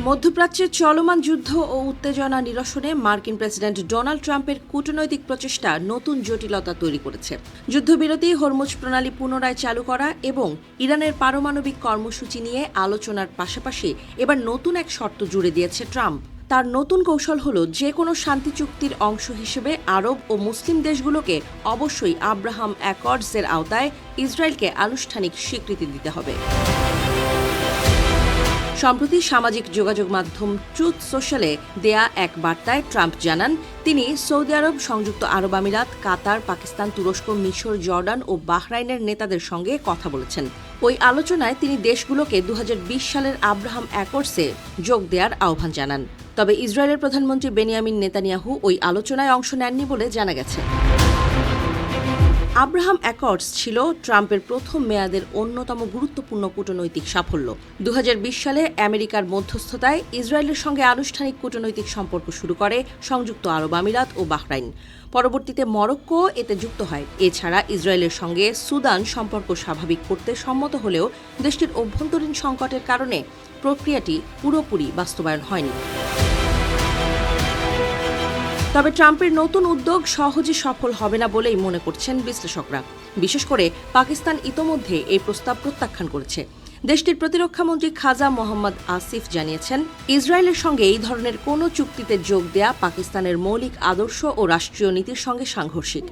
মধ্যপ্রাচ্যের চলমান যুদ্ধ ও উত্তেজনা নিরসনে মার্কিন প্রেসিডেন্ট ডোনাল্ড ট্রাম্পের কূটনৈতিক প্রচেষ্টা নতুন জটিলতা তৈরি করেছে। যুদ্ধবিরতি, হরমুজ প্রণালী পুনরায় চালু করা এবং ইরানের পারমাণবিক কর্মসূচি নিয়ে আলোচনার পাশাপাশি এবার নতুন এক শর্ত জুড়ে দিয়েছে ট্রাম্প। তার নতুন কৌশল হল যে কোনো শান্তি চুক্তির অংশ হিসেবে আরব ও মুসলিম দেশগুলোকে অবশ্যই আব্রাহাম অ্যাকর্ডসের আওতায় ইসরায়েলকে আনুষ্ঠানিক স্বীকৃতি দিতে হবে। সম্প্রতি সামাজিক যোগাযোগ মাধ্যম ট্রুথ সোশ্যালে দেয়া এক বার্তায় ট্রাম্প জানান, তিনি সৌদি আরব, সংযুক্ত আরব আমিরাত, কাতার, পাকিস্তান, তুরস্ক, মিশর, জর্ডান ও বাহরাইনের নেতাদের সঙ্গে কথা বলেছেন। ওই আলোচনায় তিনি দেশগুলোকে 2020 সালের আব্রাহাম অ্যাকর্ডসে যোগ দেওয়ার আহ্বান জানান। তবে ইসরায়েলের প্রধানমন্ত্রী বেনিয়ামিন নেতানিয়াহু ওই আলোচনায় অংশ নেননি বলে জানা গেছে। আব্রাহাম অ্যাকর্ডস ছিল ট্রাম্পের প্রথম মেয়াদের অন্যতম গুরুত্বপূর্ণ কূটনৈতিক সাফল্য। 2020 সালে আমেরিকার মধ্যস্থতায় ইসরায়েলের সঙ্গে আনুষ্ঠানিক কূটনৈতিক সম্পর্ক শুরু করে সংযুক্ত আরব আমিরাত ও বাহরাইন। পরবর্তীতে মরক্কো এতে যুক্ত হয়। এছাড়া ইসরায়েলের সঙ্গে সুদান সম্পর্ক স্বাভাবিক করতে সম্মত হলেও দেশটির অভ্যন্তরীণ সংকটের কারণে প্রক্রিয়াটি পুরোপুরি বাস্তবায়ন হয়নি। তবে ট্রাম্পের নতুন উদ্যোগ সহজে সফল হবে না বলেই মনে করছেন বিশ্লেষকরা। বিশেষ করে পাকিস্তান ইতোমধ্যে এই প্রস্তাব প্রত্যাখ্যান করেছে। দেশটির প্রতিরক্ষামন্ত্রী খাজা মোহাম্মদ আসিফ জানিয়েছেন, ইসরায়েলের সঙ্গে এই ধরনের কোনো চুক্তিতে যোগ দেয়া পাকিস্তানের মৌলিক আদর্শ ও রাষ্ট্রীয় নীতির সঙ্গে সাংঘর্ষিক।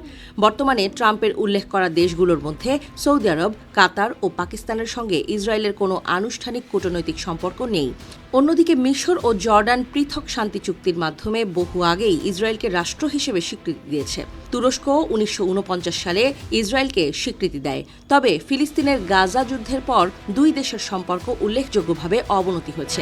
বর্তমানে ট্রাম্পের উল্লেখ করা দেশগুলোর মধ্যে সৌদি আরব, কাতার ও পাকিস্তানের সঙ্গে ইসরায়েলের কোনো আনুষ্ঠানিক কূটনৈতিক সম্পর্ক নেই। অন্যদিকে মিশর ও জর্ডান পৃথক শান্তি চুক্তির মাধ্যমে বহু আগেই ইসরায়েলকে রাষ্ট্র হিসেবে স্বীকৃতি দিয়েছে। তুরস্ক 1949 সালে ইসরায়েলকে স্বীকৃতি দেয়। তবে ফিলিস্তিনের গাজা যুদ্ধের পর দুই দেশের সম্পর্ক উল্লেখযোগ্যভাবে অবনতি হয়েছে।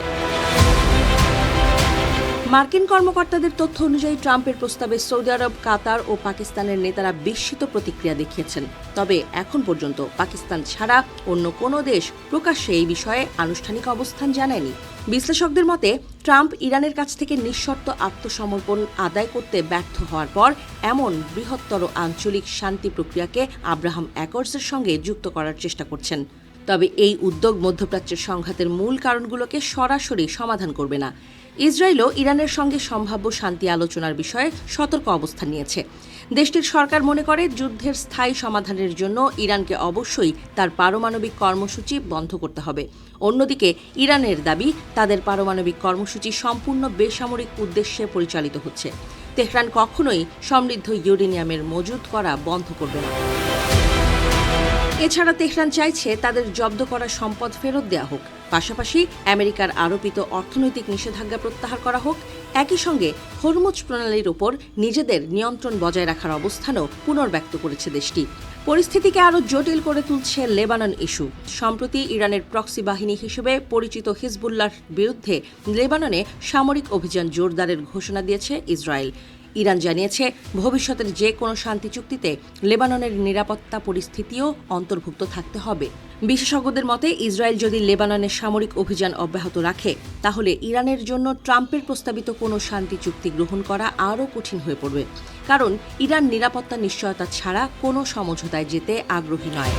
মার্কিন কর্মকর্তাদের তথ্য অনুযায়ী ট্রাম্পের প্রস্তাবে সৌদি আরব, কাতার ও পাকিস্তানের নেতারা বিস্মিত প্রতিক্রিয়া দেখিয়েছেন। তবে এখন পর্যন্ত পাকিস্তান ছাড়া অন্য কোনো দেশ প্রকাশ্যে এই বিষয়ে আনুষ্ঠানিক অবস্থান জানায়নি। বিশ্লেষকদের মতে, ট্রাম্প ইরানের কাছ থেকে নিঃশর্ত আত্মসমর্পণ আদায় করতে ব্যর্থ হওয়ার পর এমন বৃহত্তর আঞ্চলিক শান্তি প্রক্রিয়াকে আব্রাহাম অ্যাকর্ডসের সঙ্গে যুক্ত করার চেষ্টা করছেন। তবে এই উদ্যোগ মধ্যপ্রাচ্যের সংঘাতের মূল কারণগুলোকে সরাসরি সমাধান করবে না। ইসরায়েলও ইরানের সঙ্গে সম্ভাব্য শান্তি আলোচনার বিষয়ে সতর্ক অবস্থান নিয়েছে। দেশটির সরকার মনে করে, যুদ্ধের স্থায়ী সমাধানের জন্য ইরানকে অবশ্যই তার পারমাণবিক কর্মসূচি বন্ধ করতে হবে। অন্যদিকে ইরানের দাবি, তাদের পারমাণবিক কর্মসূচি সম্পূর্ণ বেসামরিক উদ্দেশ্যে পরিচালিত হচ্ছে। তেহরান কখনোই সমৃদ্ধ ইউরেনিয়ামের মজুত করা বন্ধ করবে না। এছাড়া তেহরান চাইছে তাদের জব্দ করা সম্পদ ফেরত দেওয়া হোক, পাশাপাশি আমেরিকার আরোপিত অর্থনৈতিক নিষেধাজ্ঞা প্রত্যাহার করা হোক। একই সঙ্গে হরমুজ প্রণালীর উপর নিজেদের নিয়ন্ত্রণ বজায় রাখার অবস্থানও পুনর্ব্যক্ত করেছে দেশটি। পরিস্থিতিকে আরও জটিল করে তুলছে লেবানন ইস্যু। সম্প্রতি ইরানের প্রক্সি বাহিনী হিসেবে পরিচিত হিজবুল্লাহর বিরুদ্ধে লেবাননে সামরিক অভিযান জোরদারের ঘোষণা দিয়েছে ইসরায়েল। ইরান জানিয়েছে, ভবিষ্যতের যে কোনো শান্তি চুক্তিতে লেবাননের নিরাপত্তা পরিস্থিতিও অন্তর্ভুক্ত থাকতে হবে। বিশেষজ্ঞদের মতে, ইসরায়েল যদি লেবাননের সামরিক অভিযান অব্যাহত রাখে, তাহলে ইরানের জন্য ট্রাম্পের প্রস্তাবিত কোনো শান্তি চুক্তি গ্রহণ করা আরও কঠিন হয়ে পড়বে। কারণ ইরান নিরাপত্তা নিশ্চয়তা ছাড়া কোনো সমঝোতায় যেতে আগ্রহী নয়।